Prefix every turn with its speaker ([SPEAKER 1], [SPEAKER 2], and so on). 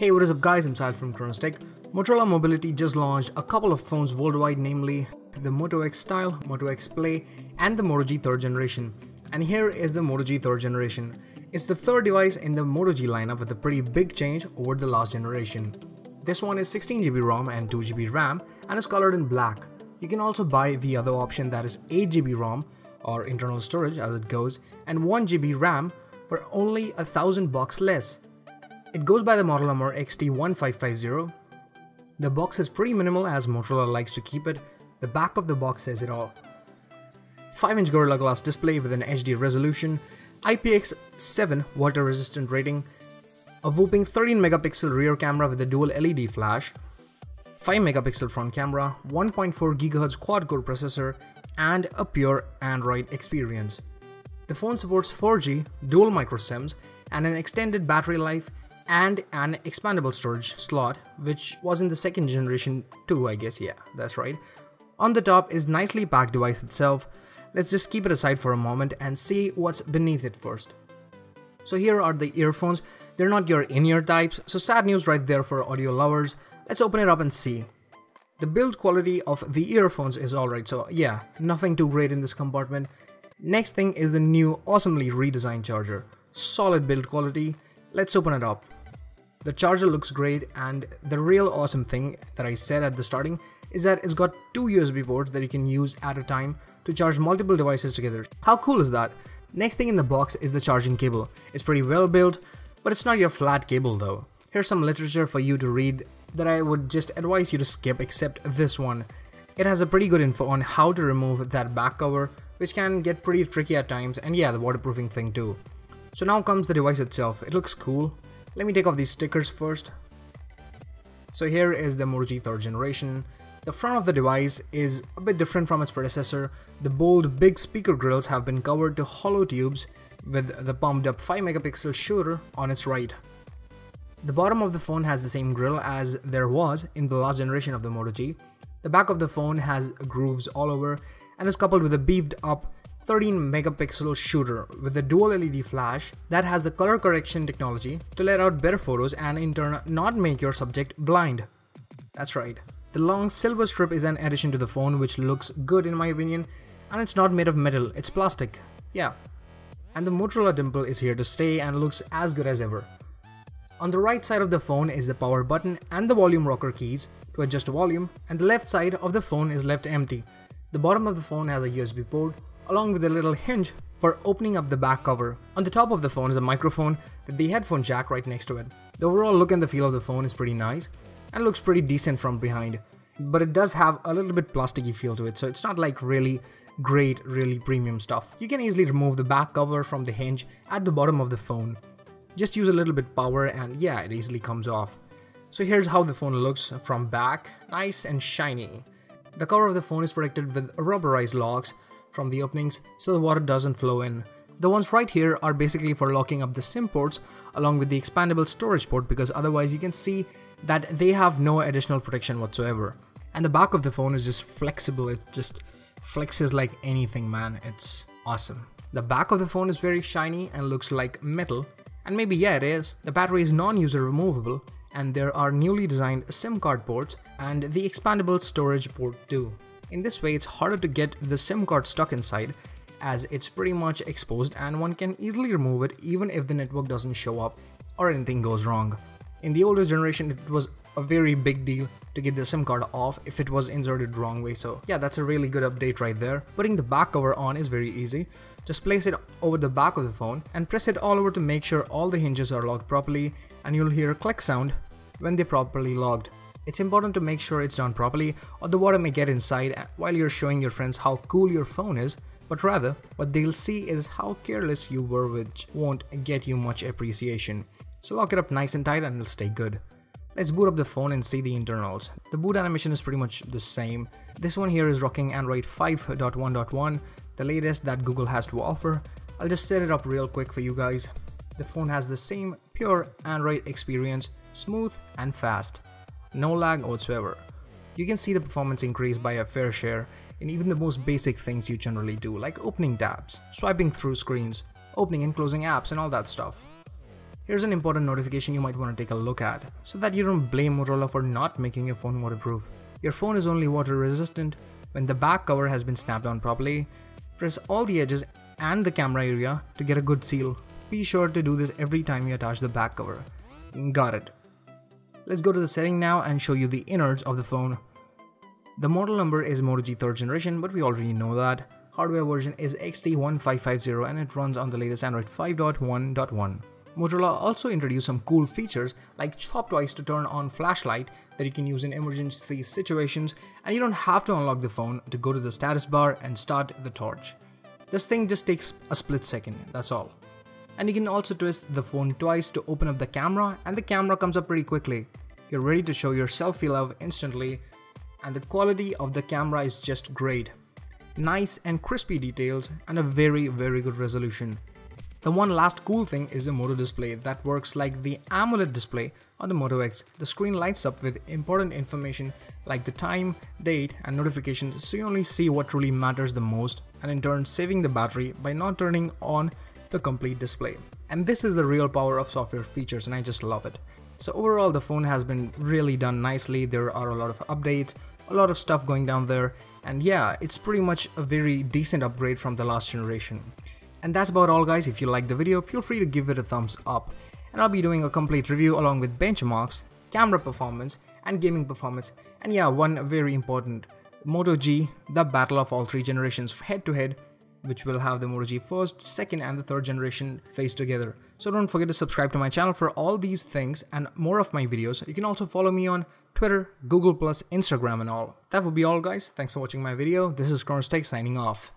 [SPEAKER 1] Hey, what is up guys, I'm Sal from Kronos Tech. Motorola Mobility just launched a couple of phones worldwide, namely the Moto X Style, Moto X Play and the Moto G 3rd generation. And here is the Moto G 3rd generation. It's the third device in the Moto G lineup with a pretty big change over the last generation. This one is 16GB ROM and 2GB RAM and is colored in black. You can also buy the other option, that is 8GB ROM or internal storage as it goes, and 1GB RAM for only $1,000 less. It goes by the model number XT1550. The box is pretty minimal as Motorola likes to keep it. The back of the box says it all. 5-inch Gorilla Glass display with an HD resolution, IPX7 water resistant rating, a whopping 13 megapixel rear camera with a dual LED flash, 5 megapixel front camera, 1.4 GHz quad core processor, and a pure Android experience. The phone supports 4G, dual micro SIMs, and an extended battery life and an expandable storage slot, which was in the second generation too, I guess. Yeah, that's right. On the top is nicely packed device itself. Let's just keep it aside for a moment and see what's beneath it first. So here are the earphones. They're not your in-ear types, so sad news right there for audio lovers. Let's open it up and see. The build quality of the earphones is alright, so yeah, nothing too great in this compartment. Next thing is the new awesomely redesigned charger. Solid build quality. Let's open it up. The charger looks great, and the real awesome thing that I said at the starting is that it's got two USB ports that you can use at a time to charge multiple devices together. How cool is that? Next thing in the box is the charging cable. It's pretty well built, but it's not your flat cable though. Here's some literature for you to read that I would just advise you to skip, except this one. It has a pretty good info on how to remove that back cover, which can get pretty tricky at times, and yeah, the waterproofing thing too. So now comes the device itself. It looks cool. Let me take off these stickers first. So here is the Moto G 3rd generation. The front of the device is a bit different from its predecessor. The bold big speaker grills have been covered to hollow tubes with the pumped up 5 megapixel shooter on its right. The bottom of the phone has the same grill as there was in the last generation of the Moto G. The back of the phone has grooves all over and is coupled with a beefed up 13 megapixel shooter with a dual LED flash that has the color correction technology to let out better photos and in turn not make your subject blind. That's right. The long silver strip is an addition to the phone, which looks good in my opinion, and it's not made of metal, it's plastic. Yeah. And the Motorola dimple is here to stay and looks as good as ever. On the right side of the phone is the power button and the volume rocker keys to adjust the volume, and the left side of the phone is left empty. The bottom of the phone has a USB port along with a little hinge for opening up the back cover. On the top of the phone is a microphone with the headphone jack right next to it. The overall look and the feel of the phone is pretty nice and looks pretty decent from behind, but it does have a little bit plasticky feel to it, so it's not like really great, really premium stuff. You can easily remove the back cover from the hinge at the bottom of the phone. Just use a little bit power and yeah, it easily comes off. So here's how the phone looks from back, nice and shiny. The cover of the phone is protected with rubberized locks from the openings so the water doesn't flow in. The ones right here are basically for locking up the SIM ports along with the expandable storage port, because otherwise you can see that they have no additional protection whatsoever. And the back of the phone is just flexible, it just flexes like anything, man. It's awesome. The back of the phone is very shiny and looks like metal, and maybe yeah, it is. The battery is non-user removable and there are newly designed SIM card ports and the expandable storage port too. In this way, it's harder to get the SIM card stuck inside as it's pretty much exposed and one can easily remove it even if the network doesn't show up or anything goes wrong. In the older generation, it was a very big deal to get the SIM card off if it was inserted wrong way, so yeah, that's a really good update right there. Putting the back cover on is very easy. Just place it over the back of the phone and press it all over to make sure all the hinges are locked properly, and you'll hear a click sound when they're properly locked. It's important to make sure it's done properly or the water may get inside while you're showing your friends how cool your phone is, but rather what they'll see is how careless you were, which won't get you much appreciation. So lock it up nice and tight and it'll stay good. Let's boot up the phone and see the internals. The boot animation is pretty much the same. This one here is rocking Android 5.1.1, the latest that Google has to offer. I'll just set it up real quick for you guys. The phone has the same pure Android experience, smooth and fast. No lag whatsoever. You can see the performance increase by a fair share in even the most basic things you generally do, like opening tabs, swiping through screens, opening and closing apps and all that stuff. Here's an important notification you might want to take a look at, so that you don't blame Motorola for not making your phone waterproof. Your phone is only water resistant when the back cover has been snapped on properly. Press all the edges and the camera area to get a good seal. Be sure to do this every time you attach the back cover. Got it. Let's go to the setting now and show you the innards of the phone. The model number is Moto G 3rd generation, but we already know that. Hardware version is XT1550 and it runs on the latest Android 5.1.1. Motorola also introduced some cool features like chop twice to turn on flashlight that you can use in emergency situations, and you don't have to unlock the phone to go to the status bar and start the torch. This thing just takes a split second, that's all. And you can also twist the phone twice to open up the camera, and the camera comes up pretty quickly. You're ready to show your selfie love instantly, and the quality of the camera is just great. Nice and crispy details and a very good resolution. The one last cool thing is the Moto display that works like the AMOLED display on the Moto X. The screen lights up with important information like the time, date and notifications, so you only see what truly matters the most, and in turn saving the battery by not turning on the complete display. And this is the real power of software features, and I just love it. So overall the phone has been really done nicely. There are a lot of updates, a lot of stuff going down there, and yeah, it's pretty much a very decent upgrade from the last generation. And that's about all guys. If you liked the video, feel free to give it a thumbs up, and I'll be doing a complete review along with benchmarks, camera performance and gaming performance, and yeah, one very important, Moto G, the battle of all 3 generations head to head, which will have the Moto G 1st, 2nd and the 3rd generation faced together. So don't forget to subscribe to my channel for all these things and more of my videos. You can also follow me on Twitter, Google+, Instagram and all. That would be all guys. Thanks for watching my video. This is Kronos Tech signing off.